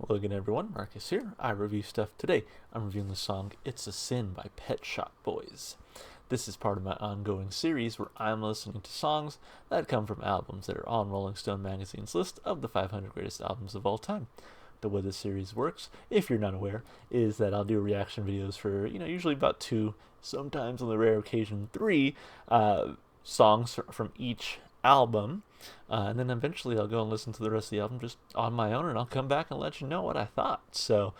Hello again, everyone. Marcus here. I review stuff today. I'm reviewing the song It's a Sin by Pet Shop Boys. This is part of my ongoing series where I'm listening to songs that come from albums that are on Rolling Stone magazine's list of the 500 greatest albums of all time. The way this series works, if you're not aware, is that I'll do reaction videos for, usually about two, sometimes on the rare occasion three songs from each album. And then eventually I'll go and listen to the rest of the album just on my own, and I'll come back and let you know what I thought. So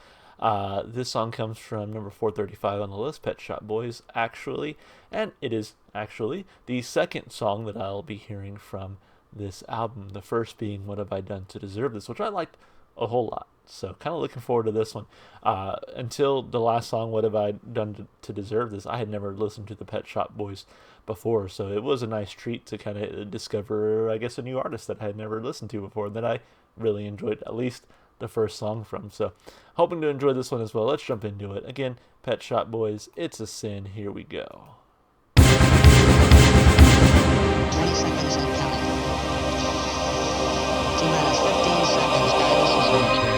this song comes from number 435 on the list, Pet Shop Boys, actually. And it is actually the second song that I'll be hearing from this album. The first being What Have I Done to Deserve This, which I liked a whole lot. So kind of looking forward to this one. Until the last song, What Have I Done to Deserve This, I had never listened to the Pet Shop Boys before, so it was a nice treat to kind of discover, I guess, a new artist that I had never listened to before that I really enjoyed, at least the first song from. So hoping to enjoy this one as well. Let's jump into it. Again, Pet Shop Boys, It's a Sin. Here we go. 20 seconds and counting. T-minus 15 seconds. Guidance is launching.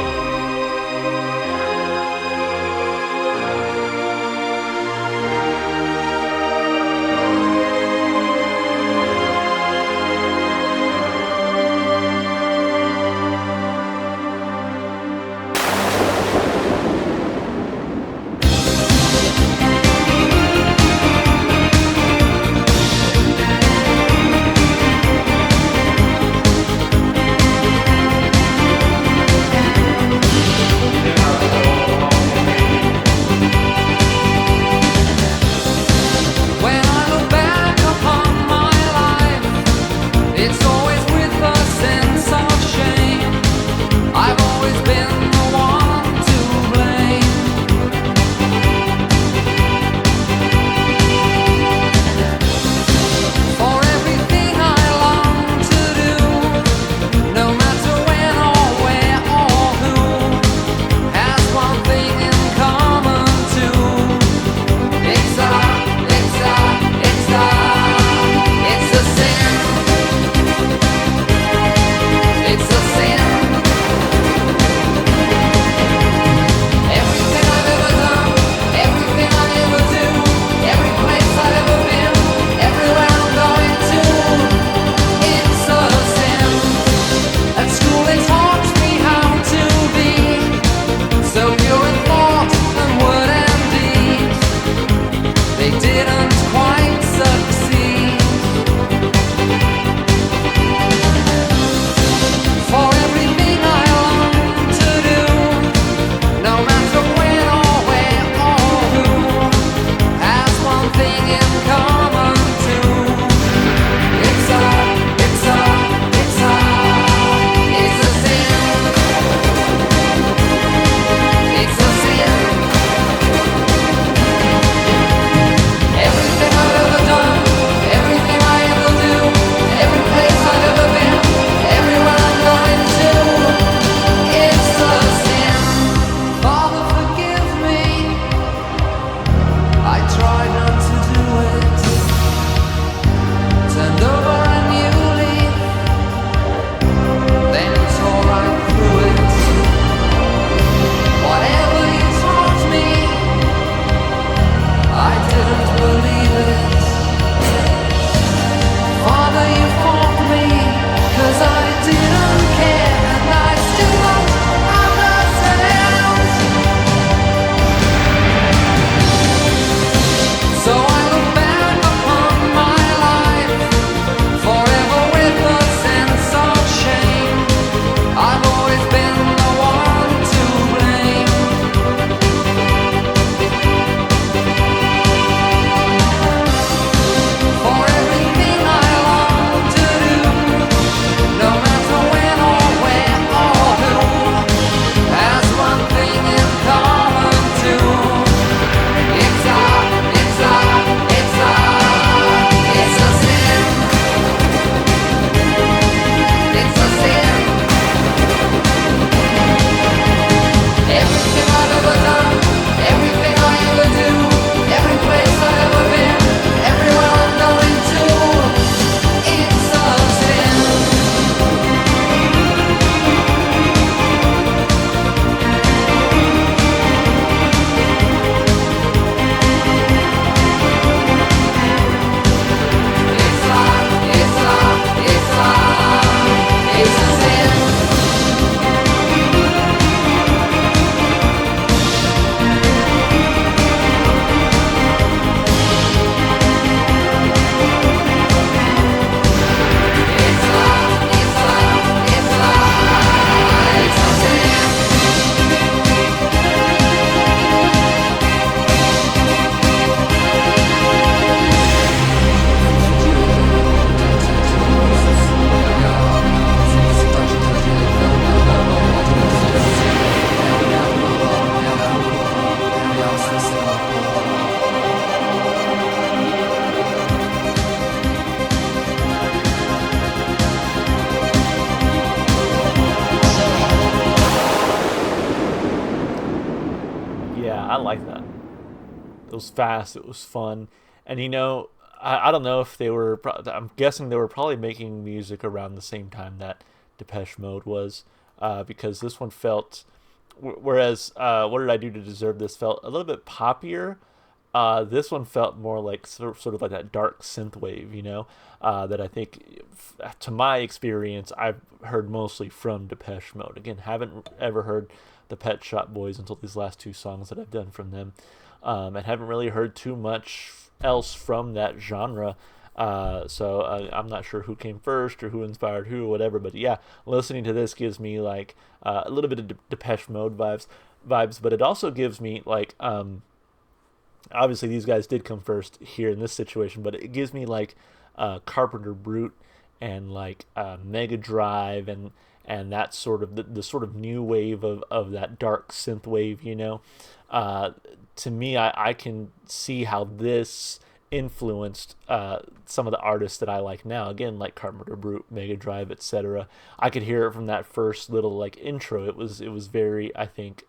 I like that. It was fast. It was fun, and I don't know if they were. I'm guessing they were probably making music around the same time that Depeche Mode was, because this one felt. Whereas, what did I do to deserve this? Felt a little bit poppier. This one felt more like sort of like that dark synth wave, that I think, to my experience, I've heard mostly from Depeche Mode. Again, haven't ever heard the Pet Shop Boys until these last two songs that I've done from them, and haven't really heard too much else from that genre. So I'm not sure who came first or who inspired who or whatever, but yeah, listening to this gives me like a little bit of Depeche Mode vibes, but it also gives me like obviously these guys did come first here in this situation, but it gives me like Carpenter Brute and like Mega Drive and that sort of the sort of new wave of that dark synth wave, to me, I can see how this influenced some of the artists that I like now. Again, like Carpenter Brute, Mega Drive, etc. I could hear it from that first little like intro. It was very, I think,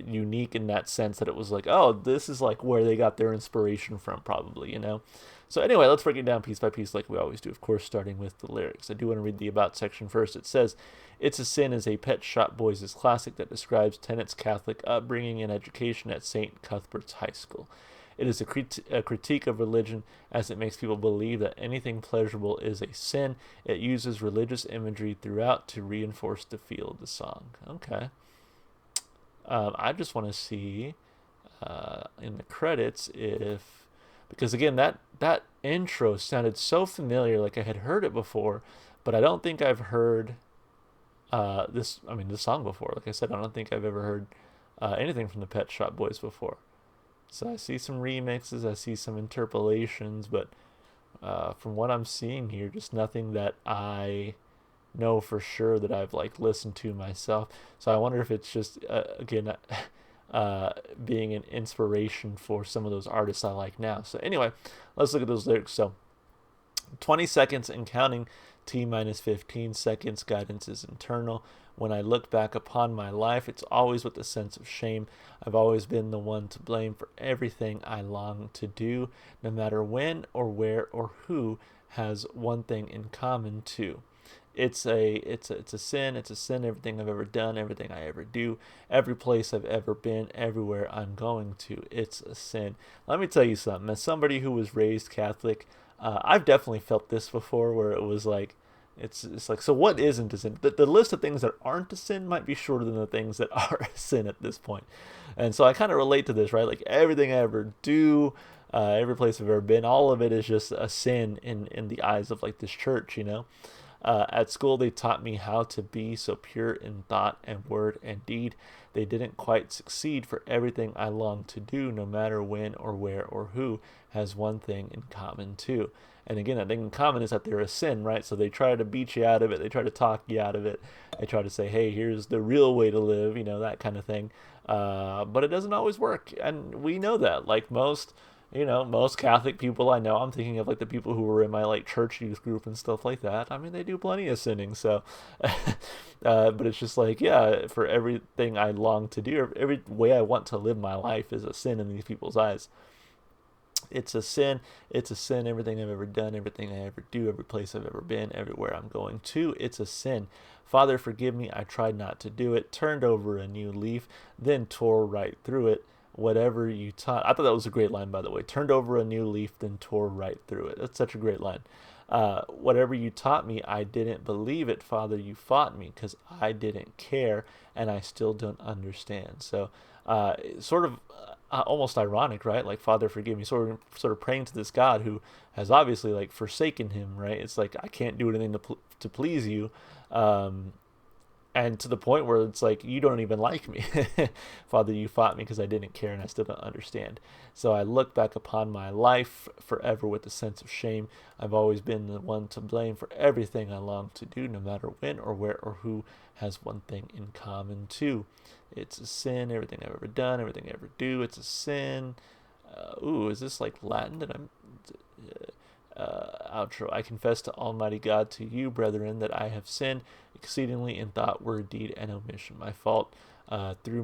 unique in that sense that it was like, oh, this is like where they got their inspiration from, probably. So anyway, let's break it down piece by piece like we always do, of course, starting with the lyrics. I do want to read the About section first. It says, "It's a Sin" is a Pet Shop Boys' classic that describes Tennant's Catholic upbringing and education at St. Cuthbert's High School. It is a critique of religion as it makes people believe that anything pleasurable is a sin. It uses religious imagery throughout to reinforce the feel of the song. Okay. I just want to see in the credits because again that intro sounded so familiar, like I had heard it before, but I don't think I've heard this song before. Like I said, I don't think I've ever heard anything from the Pet Shop Boys before. So I see some remixes, I see some interpolations, but from what I'm seeing here, just nothing that I know for sure that I've like listened to myself. So I wonder if it's just again being an inspiration for some of those artists I like now. So anyway, let's look at those lyrics. So 20 seconds and counting, T minus 15 seconds, guidance is internal. When I look back upon my life, it's always with a sense of shame. I've always been the one to blame for everything I long to do, no matter when or where or who has one thing in common too. It's a sin. It's a sin. Everything I've ever done, everything I ever do, every place I've ever been, everywhere I'm going to. It's a sin. Let me tell you something. As somebody who was raised Catholic, I've definitely felt this before, where it was like, it's like, so what isn't a sin? The list of things that aren't a sin might be shorter than the things that are a sin at this point. And so I kind of relate to this, right? Like everything I ever do, every place I've ever been, all of it is just a sin in the eyes of like this church. At school, they taught me how to be so pure in thought and word and deed. They didn't quite succeed, for everything I long to do, no matter when or where or who, has one thing in common too. And again, that thing in common is that they're a sin, right? So they try to beat you out of it. They try to talk you out of it. They try to say, hey, here's the real way to live, that kind of thing. But it doesn't always work. And we know that. Like most Catholic people I know, I'm thinking of like the people who were in my like church youth group and stuff like that. I mean, they do plenty of sinning. So, but it's just like, yeah, for everything I long to do, every way I want to live my life is a sin in these people's eyes. It's a sin. It's a sin. Everything I've ever done, everything I ever do, every place I've ever been, everywhere I'm going to, it's a sin. Father, forgive me. I tried not to do it. Turned over a new leaf, then tore right through it. Whatever you taught. I thought that was a great line, by the way. Turned over a new leaf, then tore right through it. That's such a great line. Whatever you taught me, I didn't believe it. Father, you fought me because I didn't care, and I still don't understand. So, sort of almost ironic, right? Like, Father, forgive me. Sort of praying to this God who has obviously like forsaken him, right? It's like, I can't do anything to please you. And to the point where it's like, you don't even like me. Father, you fought me because I didn't care and I still don't understand. So I look back upon my life forever with a sense of shame. I've always been the one to blame for everything I long to do, no matter when or where or who, has one thing in common too. It's a sin. Everything I've ever done, everything I ever do, it's a sin. Is this like Latin that I'm... outro. I confess to Almighty God, to you, brethren, that I have sinned exceedingly in thought, word, deed, and omission. My fault, through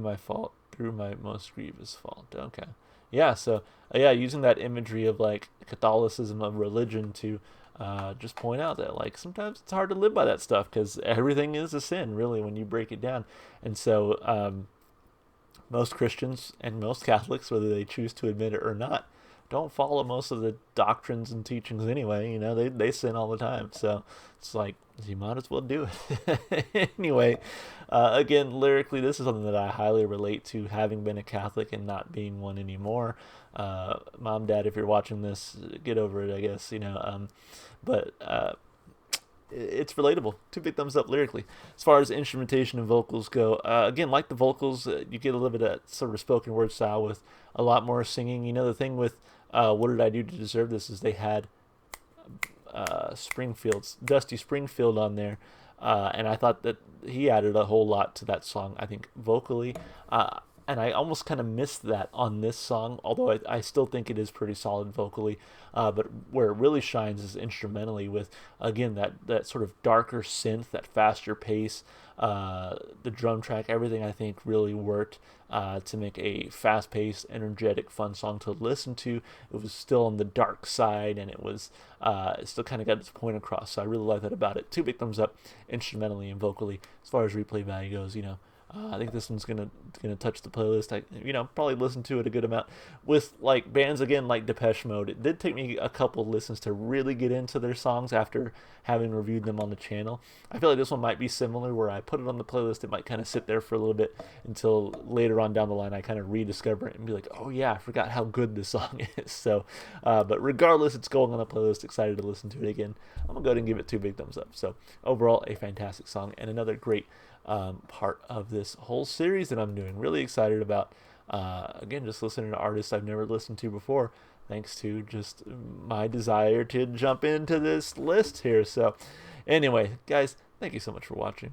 through my most grievous fault. Okay. Yeah, so yeah, using that imagery of like Catholicism of religion to just point out that like sometimes it's hard to live by that stuff because everything is a sin, really, when you break it down. And so most Christians and most Catholics, whether they choose to admit it or not, don't follow most of the doctrines and teachings anyway. You know, they sin all the time. So it's like, you might as well do it. Anyway, again, lyrically, this is something that I highly relate to, having been a Catholic and not being one anymore. Mom, Dad, if you're watching this, get over it, I guess, you know. But it's relatable. Two big thumbs up lyrically. As far as instrumentation and vocals go, again, like the vocals, you get a little bit of that sort of spoken word style with a lot more singing. You know, the thing with What Did I Do to Deserve This is they had Dusty Springfield on there, and I thought that he added a whole lot to that song, I think, vocally. And I almost kind of missed that on this song, although I still think it is pretty solid vocally. But where it really shines is instrumentally with, again, that sort of darker synth, that faster pace, the drum track, everything I think really worked to make a fast-paced, energetic, fun song to listen to. It was still on the dark side, and it still kind of got its point across. So I really like that about it. Two big thumbs up, instrumentally and vocally. As far as replay value goes, you know, I think this one's gonna touch the playlist. I probably listen to it a good amount. With like bands again like Depeche Mode, it did take me a couple listens to really get into their songs after having reviewed them on the channel. I feel like this one might be similar, where I put it on the playlist, it might kind of sit there for a little bit until later on down the line I kind of rediscover it and be like, oh yeah, I forgot how good this song is. So, but regardless, it's going on the playlist. Excited to listen to it again. I'm gonna go ahead and give it two big thumbs up. So overall, a fantastic song and another great part of this whole series that I'm doing. Really excited about, again, just listening to artists I've never listened to before, thanks to just my desire to jump into this list here. So anyway, guys, thank you so much for watching.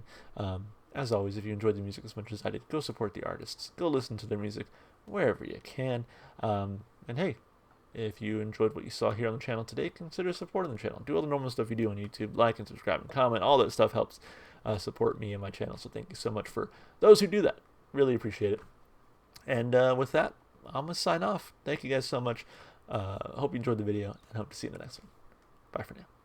As always, if you enjoyed the music as much as I did, go support the artists. Go listen to their music wherever you can. And hey, if you enjoyed what you saw here on the channel today, consider supporting the channel. Do all the normal stuff you do on YouTube. Like and subscribe and comment. All that stuff helps support me and my channel. So thank you so much for those who do that. Really appreciate it. And with that, I'm going to sign off. Thank you guys so much. Hope you enjoyed the video and hope to see you in the next one. Bye for now.